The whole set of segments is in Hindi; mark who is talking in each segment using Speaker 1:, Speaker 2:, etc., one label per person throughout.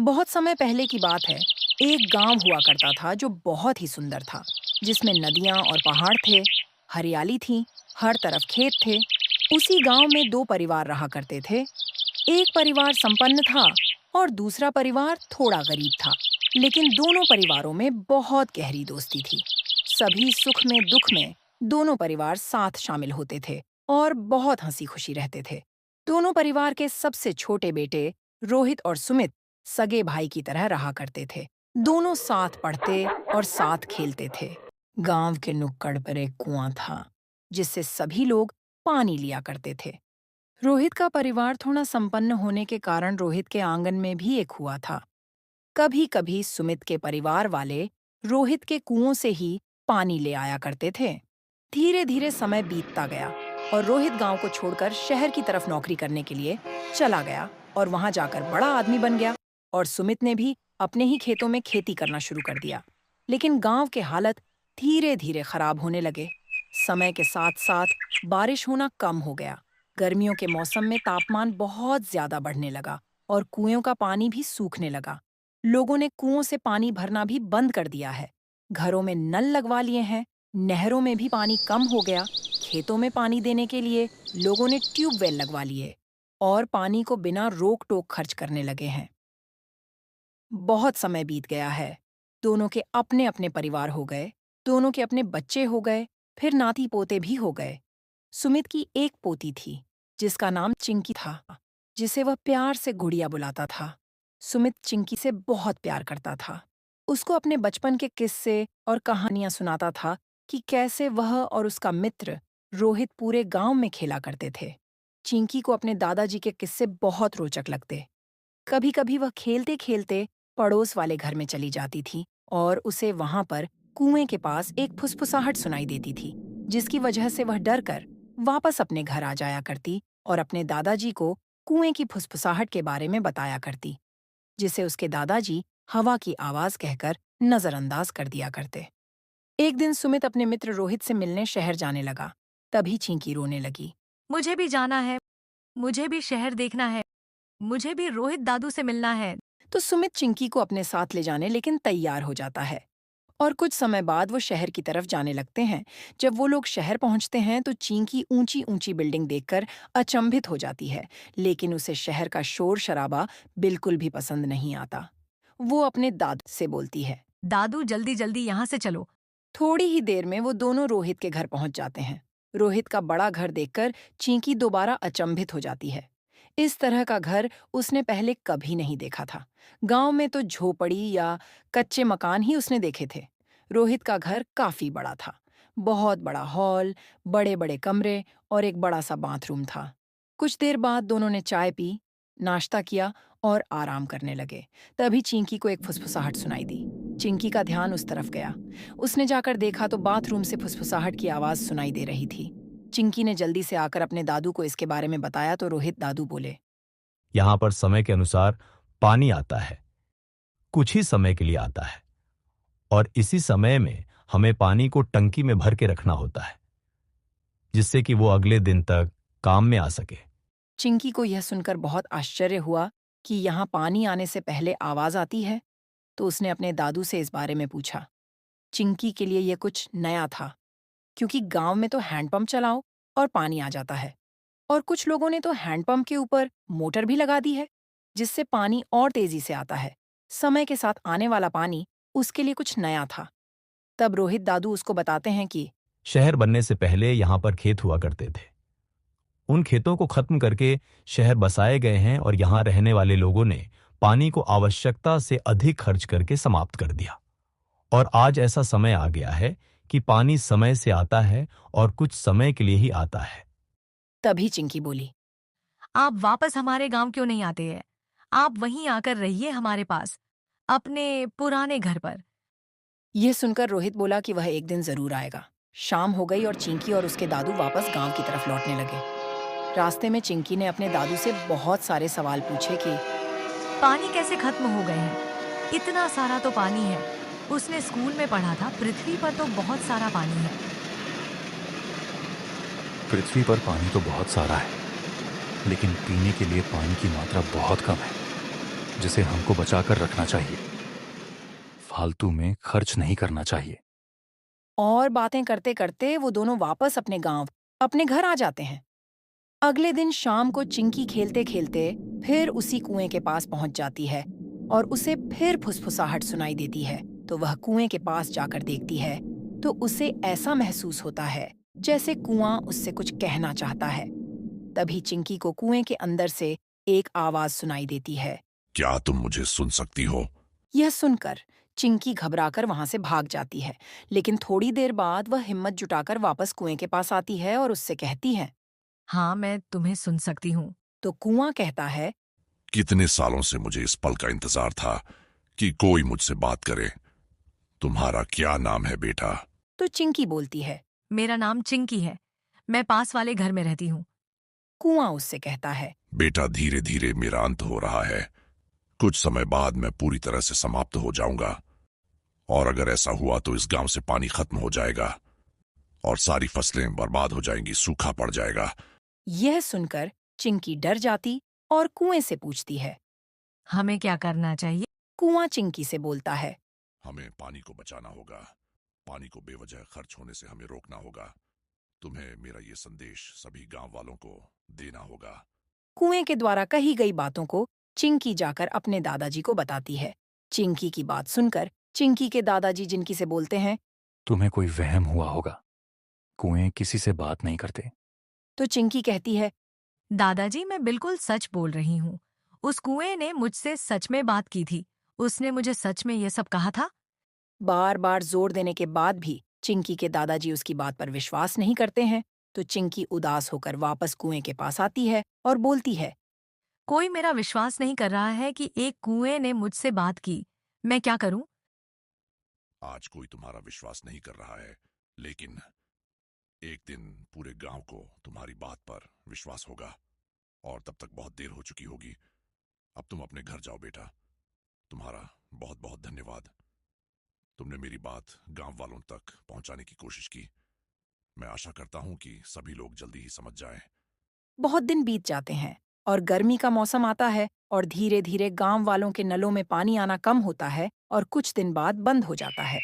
Speaker 1: बहुत समय पहले की बात है। एक गांव हुआ करता था जो बहुत ही सुंदर था, जिसमें नदियां और पहाड़ थे, हरियाली थी, हर तरफ खेत थे। उसी गांव में दो परिवार रहा करते थे। एक परिवार संपन्न था और दूसरा परिवार थोड़ा गरीब था। लेकिन दोनों परिवारों में बहुत गहरी दोस्ती थी। सभी सुख में दुख में दोनों परिवार साथ शामिल होते थे और बहुत हंसी खुशी रहते थे। दोनों परिवार के सबसे छोटे बेटे रोहित और सुमित सगे भाई की तरह रहा करते थे। दोनों साथ पढ़ते और साथ खेलते थे। गांव के नुक्कड़ पर एक कुआं था, जिससे सभी लोग पानी लिया करते थे। रोहित का परिवार थोड़ा संपन्न होने के कारण रोहित के आंगन में भी एक कुआं था। कभी कभी सुमित के परिवार वाले रोहित के कुओं से ही पानी ले आया करते थे। धीरे धीरे समय बीतता गया और रोहित गांव को छोड़कर शहर की तरफ नौकरी करने के लिए चला गया और वहां जाकर बड़ा आदमी बन गया। और सुमित ने भी अपने ही खेतों में खेती करना शुरू कर दिया। लेकिन गांव के हालत धीरे धीरे खराब होने लगे। समय के साथ साथ बारिश होना कम हो गया। गर्मियों के मौसम में तापमान बहुत ज्यादा बढ़ने लगा और कुएं का पानी भी सूखने लगा। लोगों ने कुओं से पानी भरना भी बंद कर दिया है। घरों में नल लगवा लिए हैं। नहरों में भी पानी कम हो गया। खेतों में पानी देने के लिए लोगों ने ट्यूबवेल लगवा लिए और पानी को बिना रोक टोक खर्च करने लगे हैं। बहुत समय बीत गया है। दोनों के अपने अपने परिवार हो गए। दोनों के अपने बच्चे हो गए, फिर नाती पोते भी हो गए। सुमित की एक पोती थी, जिसका नाम चिंकी था, जिसे वह प्यार से गुड़िया बुलाता था। सुमित चिंकी से बहुत प्यार करता था। उसको अपने बचपन के किस्से और कहानियां सुनाता था कि कैसे वह और उसका मित्र रोहित पूरे गांव में खेला करते थे। चिंकी को अपने दादाजी के किस्से बहुत रोचक लगते। कभी कभी वह खेलते खेलते पड़ोस वाले घर में चली जाती थी और उसे वहां पर कुएं के पास एक फुसफुसाहट सुनाई देती थी, जिसकी वजह से वह डर कर वापस अपने घर आ जाया करती और अपने दादाजी को कुएं की फुसफुसाहट के बारे में बताया करती, जिसे उसके दादाजी हवा की आवाज कहकर नजरअंदाज कर दिया करते। एक दिन सुमित अपने मित्र रोहित से मिलने शहर जाने लगा। तभी चींकी रोने लगी।
Speaker 2: मुझे भी जाना है। मुझे भी शहर देखना है। मुझे भी रोहित दादू से मिलना है।
Speaker 1: तो सुमित चिंकी को अपने साथ ले जाने लेकिन तैयार हो जाता है और कुछ समय बाद वो शहर की तरफ जाने लगते हैं। जब वो लोग शहर पहुंचते हैं तो चिंकी ऊंची ऊंची बिल्डिंग देखकर अचंभित हो जाती है, लेकिन उसे शहर का शोर शराबा बिल्कुल भी पसंद नहीं आता। वो अपने दादू से बोलती है।
Speaker 2: दादू जल्दी जल्दी यहाँ से चलो।
Speaker 1: थोड़ी ही देर में वो दोनों रोहित के घर पहुंच जाते हैं। रोहित का बड़ा घर देखकर चिंकी दोबारा अचंभित हो जाती है। इस तरह का घर उसने पहले कभी नहीं देखा था। गांव में तो झोपड़ी या कच्चे मकान ही उसने देखे थे। रोहित का घर काफी बड़ा था। बहुत बड़ा हॉल, बड़े बड़े कमरे और एक बड़ा सा बाथरूम था। कुछ देर बाद दोनों ने चाय पी, नाश्ता किया और आराम करने लगे। तभी चिंकी को एक फुसफुसाहट सुनाई दी। चिंकी का ध्यान उस तरफ गया। उसने जाकर देखा तो बाथरूम से फुसफुसाहट की आवाज सुनाई दे रही थी। चिंकी ने जल्दी से आकर अपने दादू को इसके बारे में बताया तो रोहित दादू बोले।
Speaker 3: यहाँ पर समय के अनुसार पानी आता है, कुछ ही समय के लिए आता है और इसी समय में हमें पानी को टंकी में भर के रखना होता है, जिससे कि वो अगले दिन तक काम में आ सके।
Speaker 1: चिंकी को यह सुनकर बहुत आश्चर्य हुआ कि यहाँ पानी आने से पहले आवाज आती है। तो उसने अपने दादू से इस बारे में पूछा। चिंकी के लिए यह कुछ नया था, क्योंकि गांव में तो हैंडपंप चलाओ और पानी आ जाता है, और कुछ लोगों ने तो हैंडपंप के ऊपर मोटर भी लगा दी है, जिससे पानी और तेजी से आता है। समय के साथ आने वाला पानी उसके लिए कुछ नया था। तब रोहित दादू उसको बताते हैं कि
Speaker 3: शहर बनने से पहले यहाँ पर खेत हुआ करते थे। उन खेतों को खत्म करके शहर बसाए गए हैं और यहाँ रहने वाले लोगों ने पानी को आवश्यकता से अधिक खर्च करके समाप्त कर दिया। और आज ऐसा समय आ गया है कि पानी समय से आता है और कुछ समय के लिए ही आता है।
Speaker 1: तभी चिंकी बोली।
Speaker 2: आप वापस हमारे गांव क्यों नहीं आते हैं? आप वहीं आकर रहिए हमारे पास, अपने पुराने घर पर।
Speaker 1: यह सुनकर रोहित बोला कि वह एक दिन जरूर आएगा। शाम हो गई और चिंकी और उसके दादू वापस गांव की तरफ लौटने लगे। रास्ते में चिंकी ने अपने दादू से बहुत सारे सवाल पूछे कि
Speaker 2: पानी कैसे खत्म हो गए हैं? इतना सारा तो पानी है। उसने स्कूल में पढ़ा था, पृथ्वी पर तो बहुत सारा पानी है।
Speaker 4: पृथ्वी पर पानी तो बहुत सारा है, लेकिन पीने के लिए पानी की मात्रा बहुत कम है। जिसे हमको बचाकर रखना चाहिए। फालतू में खर्च नहीं करना चाहिए।
Speaker 1: और बातें करते करते वो दोनों वापस अपने गांव, अपने घर आ जाते हैं। अगले दिन शाम को चिंकी खेलते खेलते फिर उसी कुएं के पास पहुंच जाती है और उसे फिर फुसफुसाहट सुनाई देती है। तो वह कुएं के पास जाकर देखती है तो उसे ऐसा महसूस होता है जैसे कुआं उससे कुछ कहना चाहता है। तभी चिंकी को कुएं के अंदर से एक आवाज सुनाई देती है।
Speaker 5: क्या तुम मुझे सुन सकती हो?
Speaker 1: यह सुनकर चिंकी घबराकर वहां से भाग जाती है, लेकिन थोड़ी देर बाद वह हिम्मत जुटाकर वापस कुएं के पास आती है और उससे कहती है।
Speaker 2: हाँ, मैं तुम्हें सुन सकती हूँ।
Speaker 1: तो कुआं कहता है।
Speaker 5: कितने सालों से मुझे इस पल का इंतजार था कि कोई मुझसे बात करे। तुम्हारा क्या नाम है बेटा?
Speaker 1: तो चिंकी बोलती है।
Speaker 2: मेरा नाम चिंकी है। मैं पास वाले घर में रहती हूँ।
Speaker 1: कुआं उससे कहता है।
Speaker 5: बेटा, धीरे धीरे मेरा अंत हो रहा है। कुछ समय बाद मैं पूरी तरह से समाप्त हो जाऊंगा, और अगर ऐसा हुआ तो इस गांव से पानी खत्म हो जाएगा और सारी फसलें बर्बाद हो जाएंगी, सूखा पड़ जाएगा।
Speaker 1: यह सुनकर चिंकी डर जाती और कुएं से पूछती है।
Speaker 2: हमें क्या करना चाहिए?
Speaker 1: कुआं चिंकी से बोलता है।
Speaker 5: हमें पानी को बचाना होगा। पानी को बेवजह खर्च होने से हमें रोकना होगा। तुम्हें मेरा ये संदेश सभी गांव वालों को देना होगा।
Speaker 1: कुएं के द्वारा कही गई बातों को चिंकी जाकर अपने दादाजी को बताती है। चिंकी की बात सुनकर चिंकी के दादाजी जिनकी से बोलते हैं।
Speaker 4: तुम्हें कोई वहम हुआ होगा। कुएं किसी से बात नहीं करते।
Speaker 1: तो चिंकी कहती है।
Speaker 2: दादाजी, मैं बिल्कुल सच बोल रही हूँ। उस कुएं ने मुझसे सच में बात की थी। उसने मुझे सच में ये सब कहा था।
Speaker 1: बार बार जोर देने के बाद भी चिंकी के दादाजी उसकी बात पर विश्वास नहीं करते हैं। तो चिंकी उदास होकर वापस कुएं के पास आती है और बोलती है।
Speaker 2: कोई मेरा विश्वास नहीं कर रहा है कि एक कुएं ने मुझसे बात की। मैं क्या करूं?
Speaker 5: आज कोई तुम्हारा विश्वास नहीं कर रहा है, लेकिन एक दिन पूरे गांव को तुम्हारी बात पर विश्वास होगा, और तब तक बहुत देर हो चुकी होगी। अब तुम अपने घर जाओ बेटा। तुम्हारा बहुत बहुत धन्यवाद। तुमने मेरी बात गांव वालों तक पहुंचाने की कोशिश की। मैं आशा करता हूं कि सभी लोग जल्दी ही समझ जाएं।
Speaker 1: बहुत दिन बीत जाते हैं और गर्मी का मौसम आता है और धीरे धीरे गांव वालों के नलों में पानी आना कम होता है और कुछ दिन बाद बंद हो जाता है।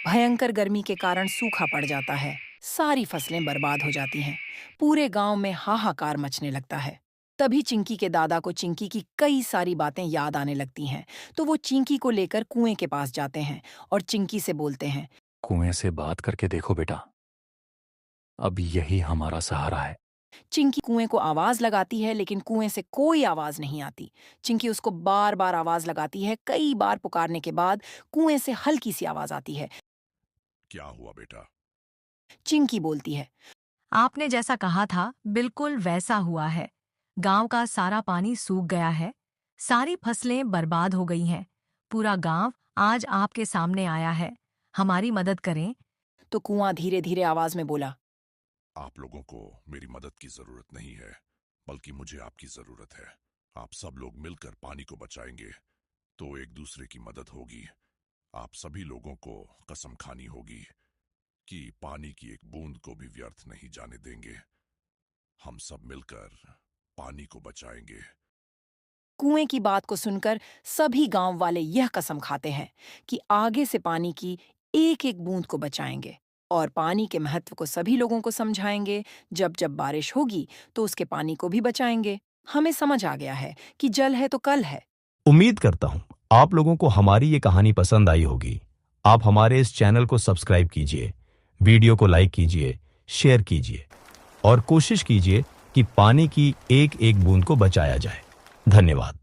Speaker 1: भयंकर गर्मी के कारण सूखा पड़ जाता है। सारी फसलें बर्बाद हो जाती हैं। पूरे गांव में हाहाकार मचने लगता है। तभी चिंकी के दादा को चिंकी की कई सारी बातें याद आने लगती हैं। तो वो चिंकी को लेकर कुएं के पास जाते हैं और चिंकी से बोलते हैं।
Speaker 4: कुएं से बात करके देखो बेटा। अब यही हमारा सहारा है।
Speaker 1: चिंकी कुएं को आवाज लगाती है, लेकिन कुएं से कोई आवाज नहीं आती। चिंकी उसको बार बार आवाज लगाती है। कई बार पुकारने के बाद कुएं से हल्की सी आवाज आती है।
Speaker 5: क्या हुआ बेटा?
Speaker 1: चिंकी बोलती है।
Speaker 2: आपने जैसा कहा था बिल्कुल वैसा हुआ है। गांव का सारा पानी सूख गया है। सारी फसलें बर्बाद हो गई हैं। पूरा गांव आज आपके सामने आया है। हमारी मदद करें।
Speaker 1: तो कुआं धीरे धीरे आवाज में बोला।
Speaker 5: आप लोगों को मेरी मदद की जरूरत नहीं है, बल्कि मुझे आपकी जरूरत है। आप सब लोग मिलकर पानी को बचाएंगे तो एक दूसरे की मदद होगी। आप सभी लोगों को कसम खानी होगी कि पानी की एक बूंद को भी व्यर्थ नहीं जाने देंगे। हम सब मिलकर पानी को बचाएंगे।
Speaker 1: कुएं की बात को सुनकर सभी गांव वाले यह कसम खाते हैं कि आगे से पानी की एक एक बूंद को बचाएंगे और पानी के महत्व को सभी लोगों को समझाएंगे। जब जब बारिश होगी तो उसके पानी को भी बचाएंगे। हमें समझ आ गया है कि जल है तो कल है।
Speaker 3: उम्मीद करता हूं आप लोगों को हमारी ये कहानी पसंद आई होगी। आप हमारे इस चैनल को सब्सक्राइब कीजिए, वीडियो को लाइक कीजिए, शेयर कीजिए और कोशिश कीजिए कि पानी की एक एक बूंद को बचाया जाए। धन्यवाद।